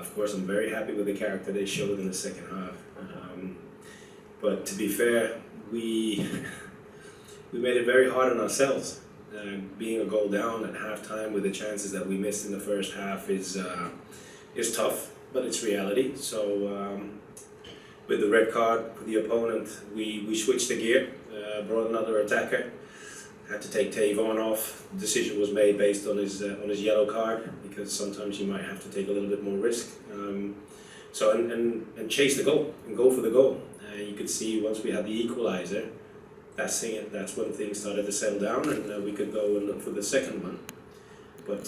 of course, I'm very happy with the character they showed in the second half. But to be fair, we made it very hard on ourselves. Being a goal down at halftime with the chances that we missed in the first half is tough, but it's reality. So with the red card for the opponent, we switched the gear, brought another attacker. Had to take Tavon off. The decision was made based on his yellow card, because sometimes you might have to take a little bit more risk. And chase the goal and go for the goal. You could see once we had the equalizer, that's when things started to settle down, and we could go and look for the second one. But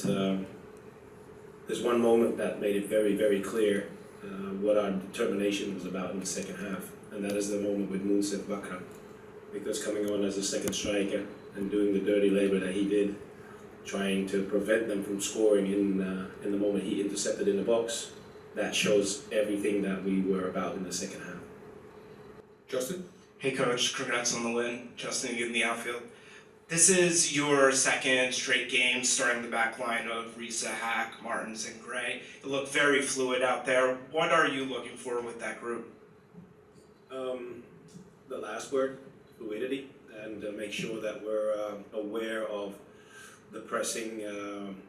there's one moment that made it very, very clear what our determination was about in the second half, and that is the moment with Moonsef Bakra, because coming on as a second striker and doing the dirty labor that he did, trying to prevent them from scoring in the moment he intercepted in the box, that shows everything that we were about in the second half. Justin? Hey coach, congrats on the win. Justin in the outfield. This is your second straight game starting the back line of Risa, Hack, Martins, and Gray. It looked very fluid out there. What are you looking for with that group? The last word, fluidity, and make sure that we're aware of the pressing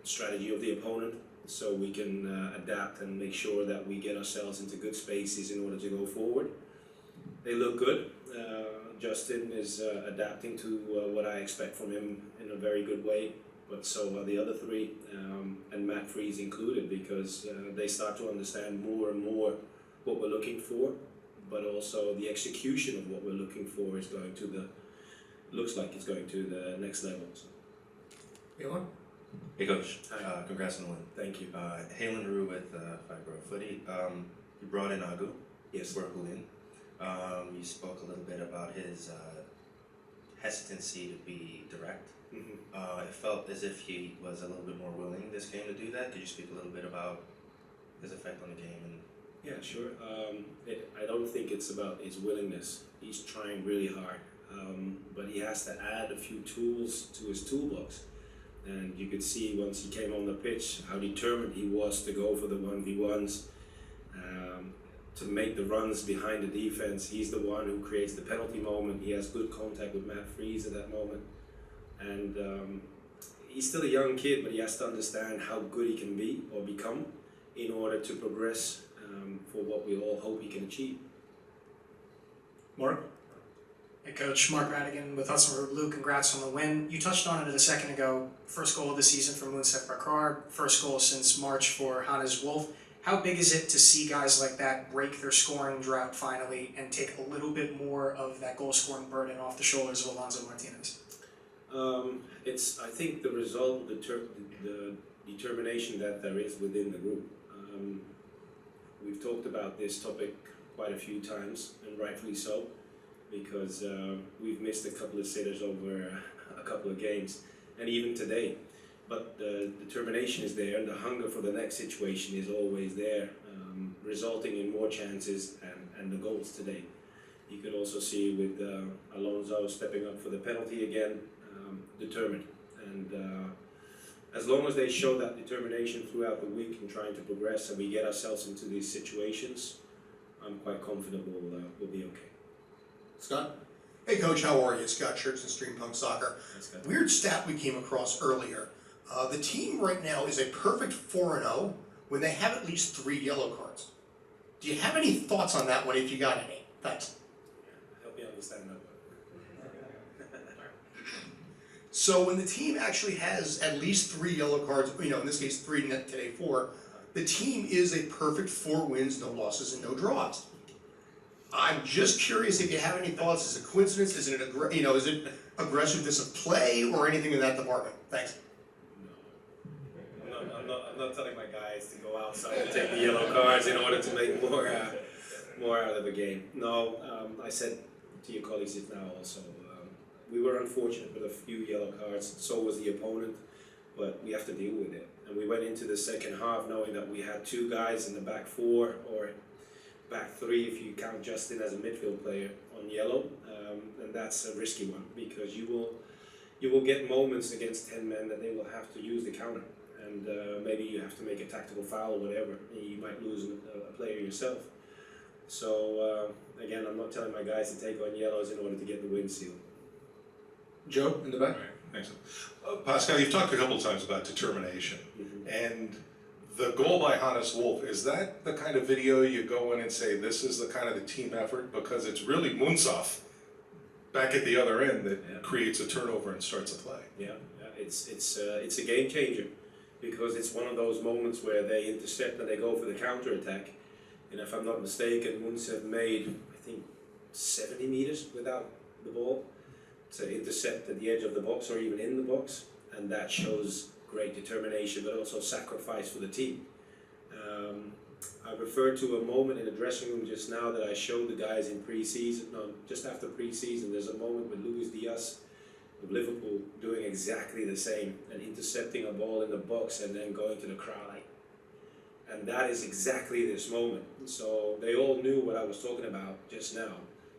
strategy of the opponent, so we can adapt and make sure that we get ourselves into good spaces in order to go forward. They look good. Justin is adapting to what I expect from him in a very good way, but so are the other three, and Matt Freeze included, because they start to understand more and more what we're looking for, but also the execution of what we're looking for is going to looks like it's going to the next level. So. Elon? Hey coach, congrats on the win. Thank you. Halen Rue with Fibro Footy. You brought in Agu. Yes. Berkulin. You spoke a little bit about his hesitancy to be direct. Mm-hmm. It felt as if he was a little bit more willing this game to do that. Could you speak a little bit about his effect on the game? Yeah, sure. I don't think it's about his willingness. He's trying really hard, but he has to add a few tools to his toolbox. And you could see once he came on the pitch how determined he was to go for the 1v1s, to make the runs behind the defense. He's the one who creates the penalty moment. He has good contact with Matt Freeze at that moment. And he's still a young kid, but he has to understand how good he can be or become in order to progress for what we all hope he can achieve. Mark? Hey Coach, Mark Radigan with Hudson Blue. Congrats on the win. You touched on it a second ago. First goal of the season for Moonsef Bakar. First goal since March for Hannes Wolf. How big is it to see guys like that break their scoring drought finally and take a little bit more of that goal-scoring burden off the shoulders of Alonso Martinez? It's, I think, the result, the determination that there is within the group. We've talked about this topic quite a few times, and rightfully so, because we've missed a couple of sitters over a couple of games, and even today. But the determination is there, and the hunger for the next situation is always there, resulting in more chances and the goals today. You could also see with Alonso stepping up for the penalty again, determined. And as long as they show that determination throughout the week in trying to progress and we get ourselves into these situations, I'm quite confident we'll be okay. Scott? Hey coach, how are you? Scott Schertz, Stream Punk Soccer. Weird stat we came across earlier. The team right now is a perfect 4-0 when they have at least 3 yellow cards. Do you have any thoughts on that one, if you got any? Thanks. Help me understand that. So when the team actually has at least 3 yellow cards, in this case 3, today 4, the team is a perfect 4 wins, no losses, and no draws. I'm just curious if you have any thoughts. Is it a coincidence? Is it is it aggressiveness of play or anything in that department? Thanks. No, I'm not telling my guys to go outside and take the yellow cards in order to make more out of the game. No, I said to your colleagues just now also, we were unfortunate with a few yellow cards. So was the opponent, but we have to deal with it. And we went into the second half knowing that we had 2 guys in the back 4 or back 3 if you count Justin as a midfield player on yellow, and that's a risky one because you will get moments against 10 men that they will have to use the counter, and maybe you have to make a tactical foul or whatever, and you might lose a player yourself. So again, I'm not telling my guys to take on yellows in order to get the win seal. Joe, in the back? Thanks. Pascal, you've talked a couple of times about determination, and the goal by Hannes Wolf, is that the kind of video you go in and say, this is the kind of the team effort? Because it's really Munsoff back at the other end that creates a turnover and starts a play. Yeah, it's a game changer, because it's one of those moments where they intercept and they go for the counter attack. And if I'm not mistaken, Munsoff made, I think, 70 meters without the ball to intercept at the edge of the box or even in the box, and that shows great determination but also sacrifice for the team. I referred to a moment in the dressing room just now that I showed the guys in pre-season, no, just after pre-season. There's a moment with Luis Diaz of Liverpool doing exactly the same and intercepting a ball in the box and then going to the crowd. And that is exactly this moment. So they all knew what I was talking about just now,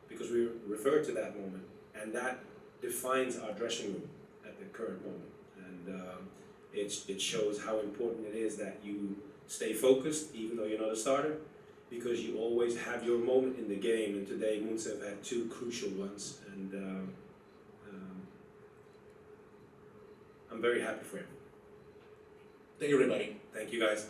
because we referred to that moment, and that defines our dressing room at the current moment. And it shows how important it is that you stay focused even though you're not a starter, because you always have your moment in the game, and today Munsoff had two crucial ones, and I'm very happy for him. Thank you, everybody. Thank you guys.